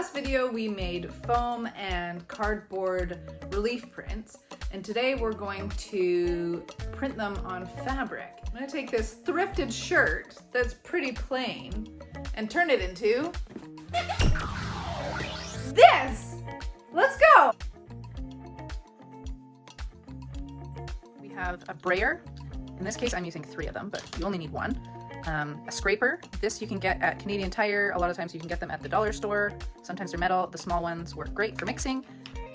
last video we made foam and cardboard relief prints, and today we're going to print them on fabric. I'm going to take this thrifted shirt that's pretty plain and turn it into this! Let's go! We have a brayer. In this case I'm using 3 of them, but you only need 1. A scraper. This you can get at Canadian Tire. A lot of times you can get them at the dollar store. Sometimes they're metal. The small ones work great for mixing.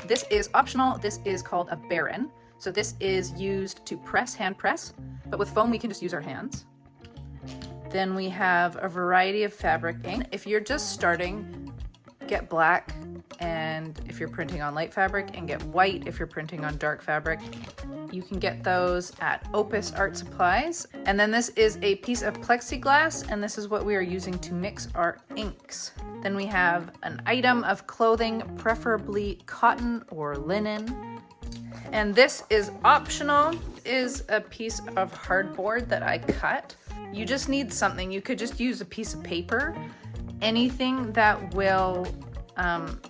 This is optional. This is called a baron. So this is used to press, hand press, but with foam we can just use our hands. Then we have a variety of fabric ink. If you're just starting, get black, and if you're printing on light fabric, and get white if you're printing on dark fabric. You can get those at Opus Art Supplies. And then this is a piece of plexiglass, and this is what we are using to mix our inks. Then we have an item of clothing, preferably cotton or linen. And this is optional, is a piece of hardboard that I cut. You just need something. You could just use a piece of paper, anything that will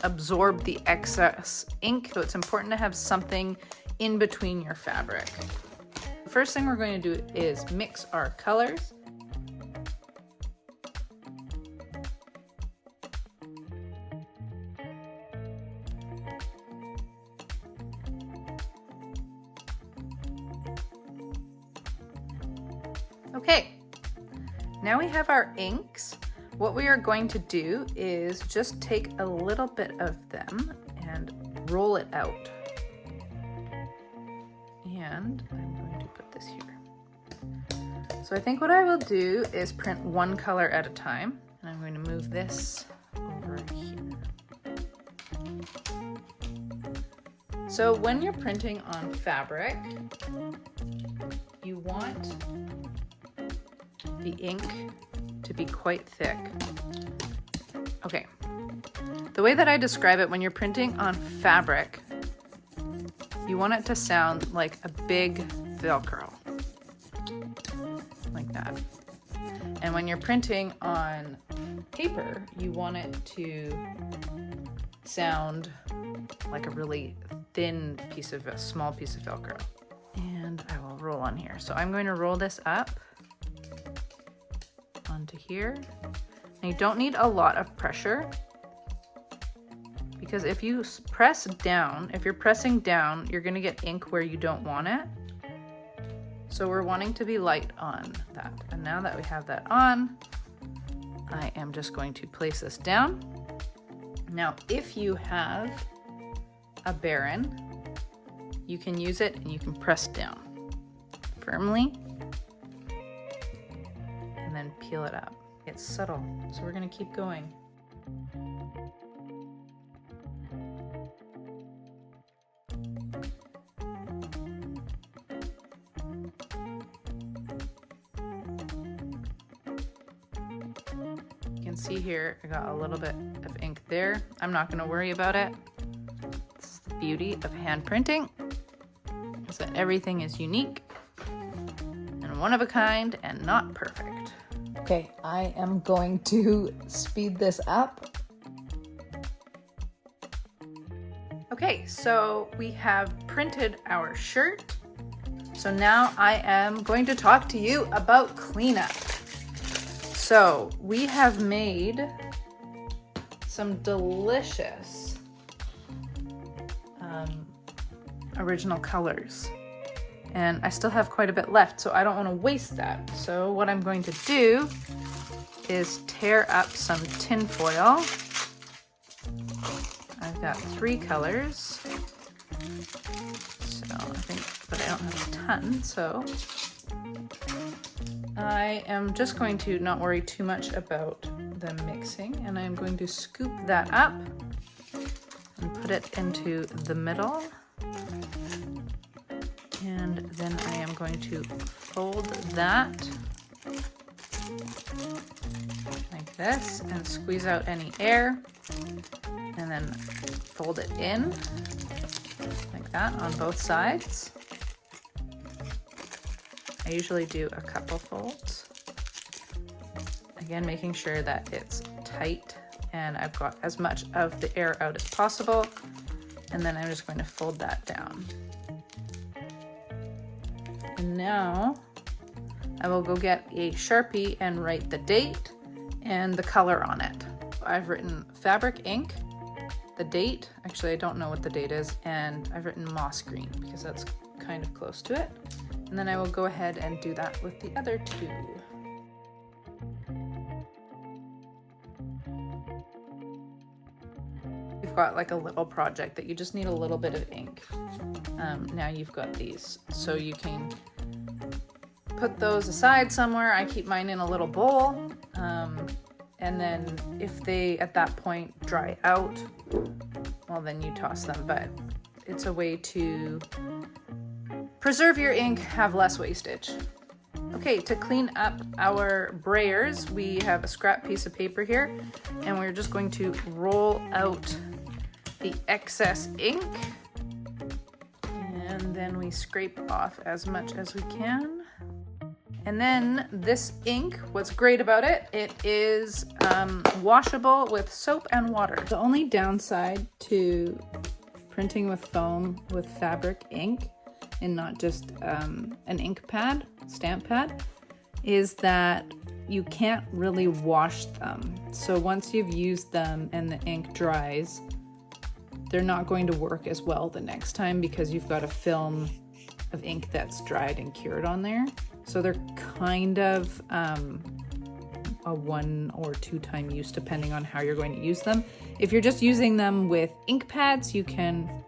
absorb the excess ink. So it's important to have something in between your fabric. The first thing we're going to do is mix our colors. Okay, now we have our inks. What we are going to do is just take a little bit of them and roll it out. And I'm going to put this here. So I think what I will do is print 1 color at a time. And I'm going to move this over here. So when you're printing on fabric, you want the ink to be quite thick. Okay, the way that I describe it, when you're printing on fabric, you want it to sound like a big Velcro, like that. And when you're printing on paper, you want it to sound like a really thin piece of, a small piece of Velcro. And I will roll on here. So I'm going to roll this up onto here. And you don't need a lot of pressure, because if you press down, if you're pressing down, you're gonna get ink where you don't want it. So we're wanting to be light on that. And now that we have that on, I am just going to place this down. Now, if you have a baron, you can use it and you can press down firmly and then peel it up. It's subtle, so we're gonna keep going. You can see here, I got a little bit of ink there. I'm not gonna worry about it. This is the beauty of hand printing, is that everything is unique and one of a kind and not perfect. Okay, I am going to speed this up. Okay, so we have printed our shirt. So now I am going to talk to you about cleanup. So we have made some delicious original colors. And I still have quite a bit left, so I don't want to waste that. So what I'm going to do is tear up some tin foil. I've got 3 colors. So I think, but I don't have a ton, so I am just going to not worry too much about the mixing, and I'm going to scoop that up and put it into the middle. And then I am going to fold that like this and squeeze out any air, and then fold it in like that on both sides. I usually do a couple folds. Again, making sure that it's tight and I've got as much of the air out as possible. And then I'm just going to fold that down. And now I will go get a Sharpie and write the date and the color on it. I've written fabric ink, the date, actually I don't know what the date is, and I've written moss green because that's kind of close to it. And then I will go ahead and do that with the other two. You've got like a little project that you just need a little bit of ink. Now you've got these, so you can put those aside somewhere. I keep mine in a little bowl, and then if they at that point dry out, well then you toss them, but it's a way to preserve your ink, have less wastage. Okay, to clean up our brayers, we have a scrap piece of paper here, and we're just going to roll out the excess ink, and then we scrape off as much as we can. And then this ink, what's great about it, it is washable with soap and water. The only downside to printing with foam with fabric ink and not just an ink pad, stamp pad, is that you can't really wash them. So once you've used them and the ink dries, they're not going to work as well the next time because you've got a film of ink that's dried and cured on there. So they're kind of a 1 or 2 time use depending on how you're going to use them. If you're just using them with ink pads, you can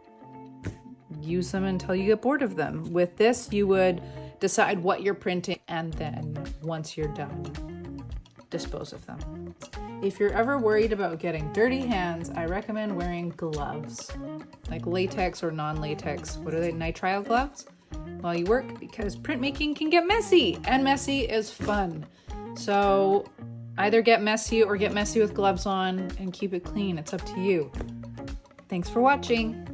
use them until you get bored of them. With this, you would decide what you're printing and then once you're done, dispose of them. If you're ever worried about getting dirty hands, I recommend wearing gloves, like latex or non-latex. What are they, nitrile gloves? While you work, because printmaking can get messy, and messy is fun. So either get messy or get messy with gloves on and keep it clean. It's up to you. Thanks for watching.